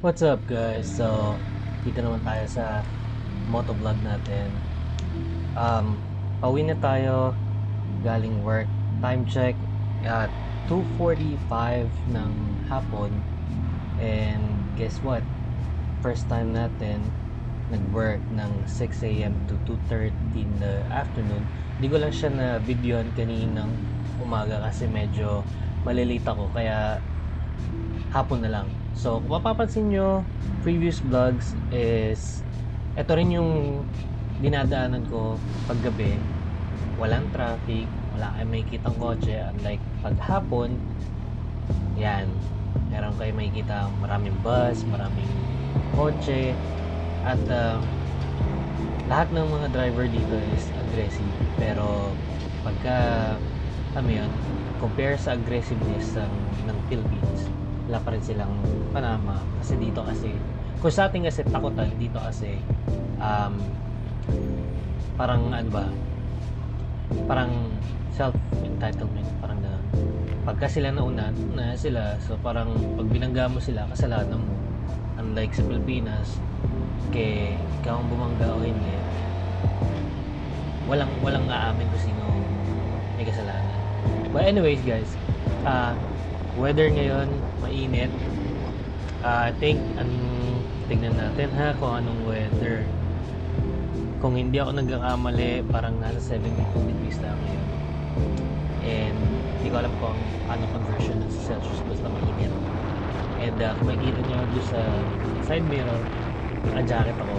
What's up guys? So, dito naman tayo sa motovlog natin. Pauwi na tayo galing work. Time check at 2:45 ng hapon. And guess what? First time natin nag-work ng 6 a.m. to 2:30 in the afternoon. Hindi ko lang siya na videoan kaninang umaga kasi medyo malilate ako kaya hapon na lang. So, kung mapapansin nyo, previous vlogs is ito rin yung dinadaanan ko paggabi. Walang traffic, wala kayo makikitang kotse. Unlike paghapon, yan, meron kayo makikita maraming bus, maraming kotse. At lahat ng mga driver dito is aggressive. Pero pagka, yun, compare sa aggressiveness ng Philippines, wala pa rin silang Panama. Kasi dito kasi, kung sa atin kasi takutan, dito kasi parang ano ba, parang self-entitlement, parang gano'n. Pagka sila nauna na sila, so parang pag binangga mo sila, kasalanan mo. Unlike sa Pilipinas, kaya ikaw ang bumangga o hindi, walang aamin kung sino may kasalanan. But anyways guys, weather ngayon mainit. I think tingnan natin kung anong weather. Kung hindi ako nagkakamali, parang nasa 72 degrees lang ngayon. And hindi ko alam kung ano conversion sa Celsius, basta mainit. And kung makikita nyo doon sa side mirror, naka-jacket ako.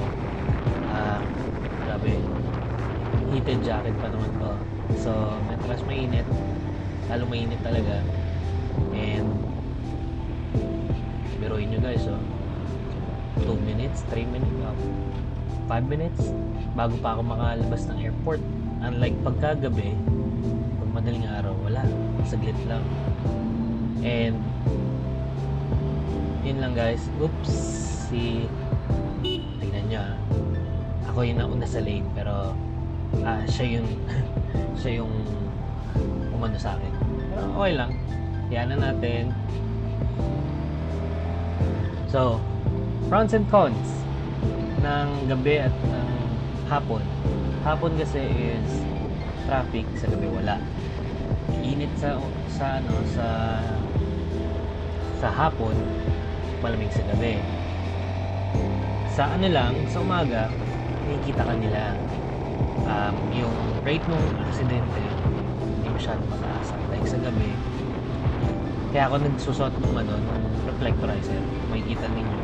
Grabe, heated jacket pa naman to. So mas mainit, lalo mainit talaga. And biruin nyo guys, 2 minutes, 3 minutes, 5 minutes bago pa ako makalabas ng airport. Unlike pagkagabi, pag madaling araw, wala, saglit lang. And yun lang guys. Oops, tingnan nyo, ako yung nauna sa lane, pero siya yung siya yung umano sa akin. Pero okay lang, yan na natin. So, pros and cons ng gabi at ng hapon. Hapon kasi is traffic, sa gabi wala. Init sa hapon, malamig sa gabi. Sa ano lang, sa umaga, nakikita ka nila yung rate ng aksidente hindi masyadong mataas. Like sa gabi, kaya ako nagsusot ng reflectorizer. Makikita ninyo,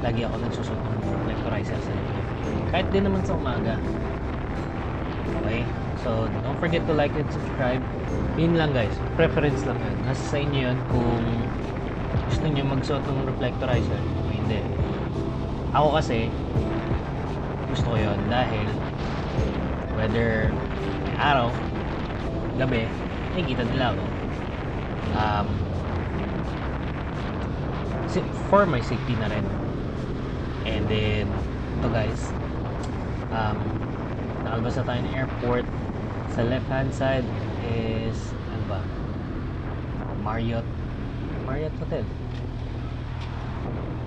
lagi ako nagsusot ng reflectorizer sa inyo. Kahit din naman sa umaga. Okay? So, don't forget to like and subscribe. Yun lang guys, preference lang yun. Nasa sa inyo yun kung gusto nyo magsuot ng reflectorizer o hindi. Ako kasi, gusto ko yun dahil whether may araw, gabi, nakikita nila ako. For my safety na rin. And then ito guys, nakalabas na tayo ng airport. Sa left hand side is ano ba, Marriott Hotel.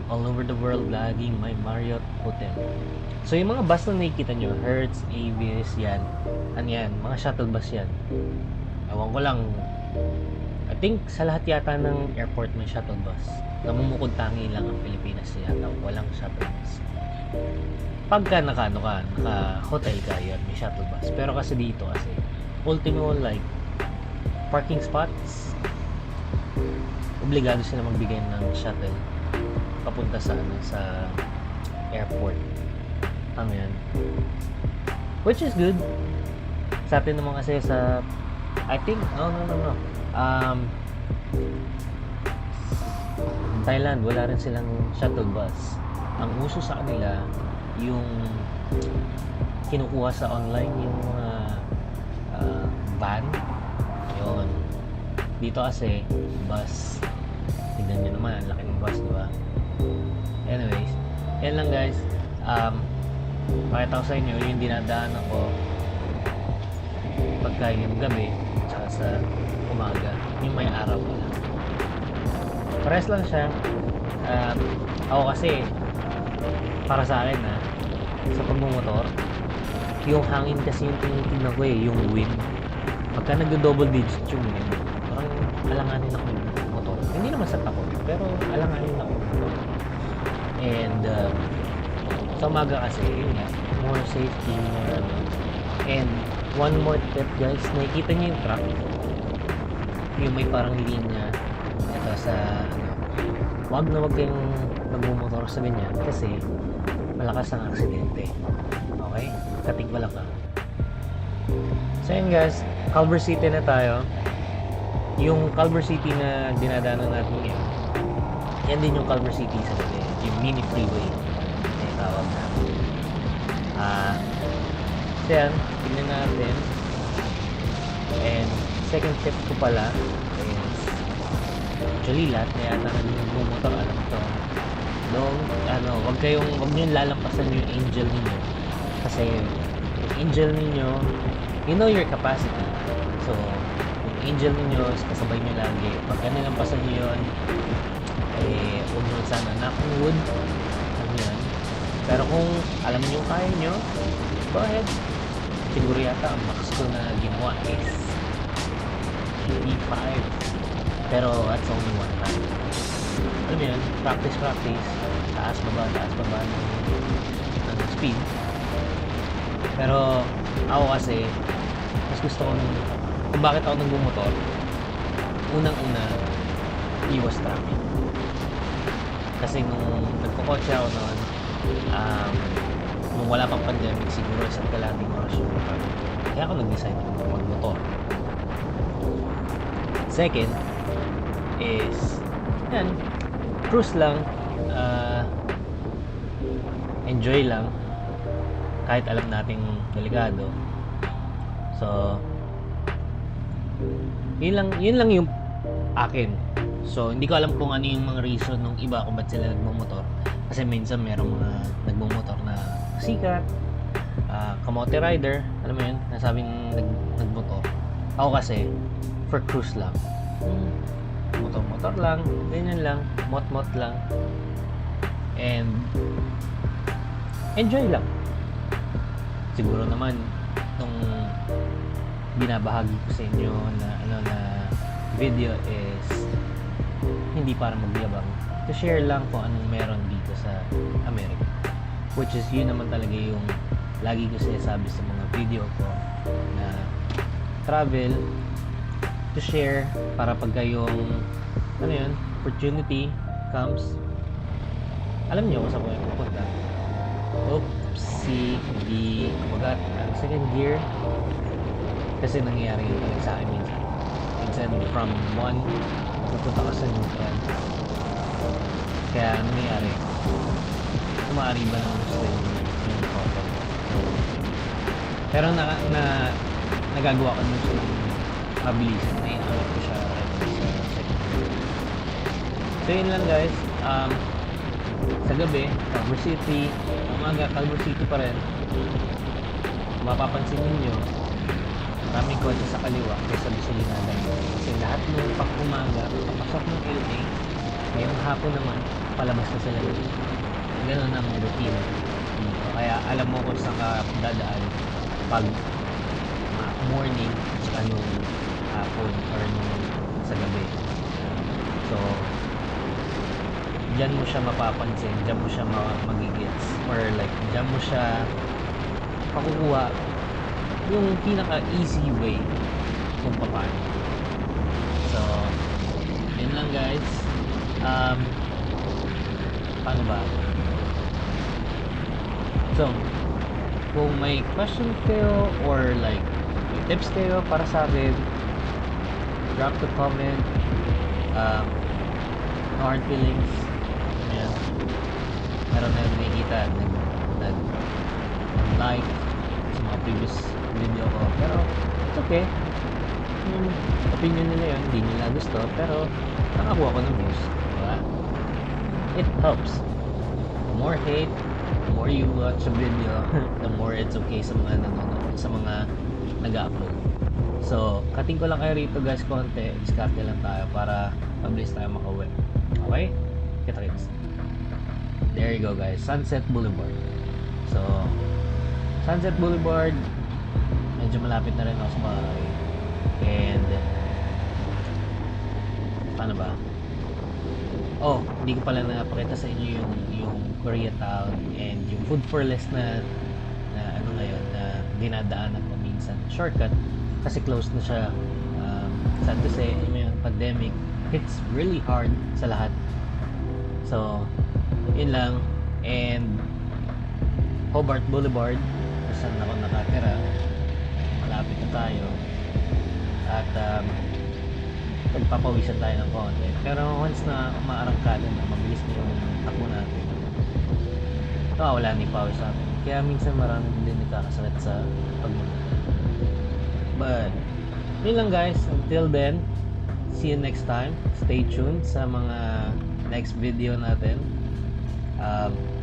All over the world laging may Marriott Hotel. So yung mga bus na nakikita nyo, Hertz, Avis, yan, ano yan, mga shuttle bus yan. Ewan ko lang, I think sa lahat yata ng airport may shuttle bus. Namumukod tangi lang ang Pilipinas yata, walang shuttle bus. Pagka naka-hotel ka, yan, may shuttle bus. Pero kasi dito kasi, ultimo like, parking spots, obligado sila magbigay ng shuttle papunta sa airport. Yan. Which is good. Sa atin naman kasi I think, no. Thailand, wala rin silang shuttle bus. Ang uso sa kanila, yung kinukuha sa online, yung mga van. Yun. Dito kasi, bus. Tignan nyo naman, ang laki ng bus, di ba? Anyways, yan lang guys. Pakita ko sa inyo yung dinadaan ako pagka yung gabi tsaka sa umaga, yung may araw pala. Pares lang siya. um, ako kasi, para sa akin sa pagmumotor, yung hangin kasi yung tinitignan ko yung wind. Pagka nagdo-double digit yung wind, parang alanganin ako yung motor. Hindi naman sa takot, pero alanganin ako yung motor. And, sa umaga kasi, yun nga, more safety, more ano. And, one more tip guys, nakikita niyo yung truck, yung may parang linya, ito sa, wag kayong magmumotor sa ganyan kasi malakas ang aksidente. Okay? Katig lang ka. So yun guys, Culver City na tayo. Yung Culver City na dinadaanan natin ngayon, yan din yung Culver City sa gabi, yung mini freeway na itawag natin. So yan, tingnan natin. And second tip ko pala is, actually lahat na yata nagmumotor alam ito. Wag nyo lalampasan yung angel ninyo. Kasi yung angel ninyo, you know your capacity. So, yung angel ninyo, kasabay nyo lagi. Pagka nilampasan nyo yun, huwag nyo sana knock on wood. Ano yan. Pero kung alam nyo kaya nyo, go ahead. Siguro yata ang max ko na ginawa is 85. Pero that's only one time. Alam mo yun, practice. Taas baba ng speed. Pero ako kasi, mas gusto ko kung bakit ako nagmumotor, unang-una, iwas traffic. Kasi nung nagkukotse ako noon, nung wala pang pandemic, siguro isang kalating oras yung traffic. Kaya ako nag-decide magmotor. Second is, yan, cruise lang, enjoy lang, kahit alam nating delikado. So, yun lang yung akin. So, hindi ko alam kung ano yung mga reason ng iba kung ba't sila nagmumotor. Kasi minsan merong mga nagmumotor na sikat, kamote rider, alam mo yun, nasabing nagmotor. Ako kasi, for cruise lang. Motor lang, ganyan lang, mot lang. And enjoy lang. Siguro naman nung binabahagi ko sa inyo na video is hindi para magyabang, to share lang kung anong meron dito sa America, which is yun naman talaga yung lagi ko sinasabi sa mga video ko na travel, to share para pag kayong opportunity comes, alam niyo kung saan kayo pupunta. Oopsie, hindi kumagat ang second gear kasi nangyayari yun talaga sa akin minsan from 1 pupunta ka sa neutral. Kaya nangyayari, kumari ba ng gusto yung photo, pero nagagawa ko nun siya ng mabilisan, na-inawit ko siya sa second gear. So yun lang guys, sa gabi, Culver City, umaga, Culver City pa rin. Mapapansin ninyo, maraming kotse sa kaliwa kaysa bisilinadan. Kasi lahat ng pag-umaga, papasok ng LA, ngayong hapon naman, palabas na sila. Ganun ang routine. Kaya alam mo kung saan ka dadaan pag morning, saka nung hapon, or nung sa gabi. So, dyan mo siya mapapansin, dyan mo siya magigits, or like, dyan mo siya pakukuha yung pinaka easy way kung paano. So, yun lang guys. Paano ba? So, kung may question kayo or like may tips kayo para sa akin, drop the comment. No hard feelings. Ayan. Meron na nakikita nag-like sa mga previous video ko, pero it's okay. Yung opinion nila yun, hindi nila gusto, pero nakakuha ko ng views, diba? It helps. The more hate, the more you watch a video, the more it's okay sa mga nanonood, sa mga nag-upload. So, cutting ko lang kayo rito guys, konti, diskarte lang tayo para mabilis tayo makauwi. Okay? Kita-kits. there you go guys, Sunset Boulevard. So Sunset Boulevard, medyo malapit na rin ako sa bahay. And paano ba? Oh, hindi ko pala napakita sa inyo yung Koreatown and yung food for less na ano ngayon na dinadaanan ko minsan. Shortcut kasi closed na siya. Sad to say, yung pandemic hits really hard sa lahat. So, yun lang. And Hobart Boulevard, kung saan ako nakatira, malapit na tayo. At pagpapawisan tayo ng konti. Pero once na umaarangkada na, mabilis na yung takbo natin, wala na yung pawis sa atin. Kaya minsan maraming din nagkakasakit sa pagmulat. But yun lang guys, until then, see you next time. Stay tuned sa mga next video natin.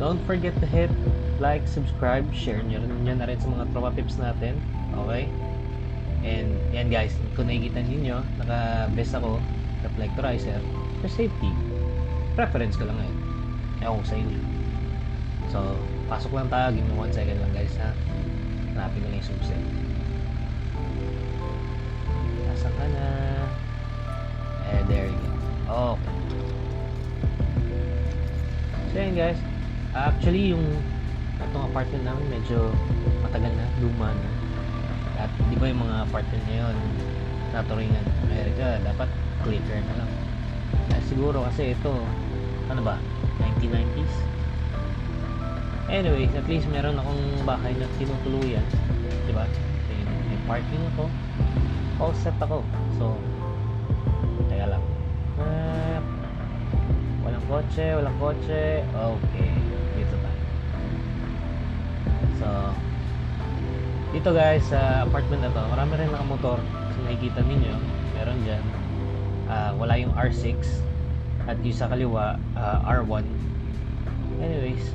Don't forget to hit like, subscribe, share nyo na rin sa mga tropa pips natin. Okay? And yan guys, kung nakikita ninyo, naka-vest ako, reflectorizer, for safety. Preference ko lang ngayon. Ewan ko sa inyo. So, pasok lang tayo. Give me 1 second lang guys ha. Hanapin ko na yung subset. Nasaan ka na? There you go. Okay. So yan guys. Actually yung itong apartment namin medyo matagal na, luma na. At di ba yung mga apartment ngayon naturingan Amerika, dapat clicker na lang. Siguro kasi ito, ano ba, 1990s? Anyways, at least meron akong bahay na tinutuluyan, di ba? May parking ako, all set ako. So, teka lang. Walang kotse. Okay, dito tayo. So, dito guys, sa apartment na to, marami rin nakamotor. Kasi nakikita ninyo, meron dyan. Wala yung R6. At yung sa kaliwa, R1. Anyways,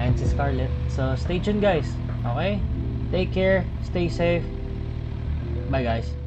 ayan si Scarlett. So, stay tuned guys. Okay? Take care. Stay safe. Bye guys.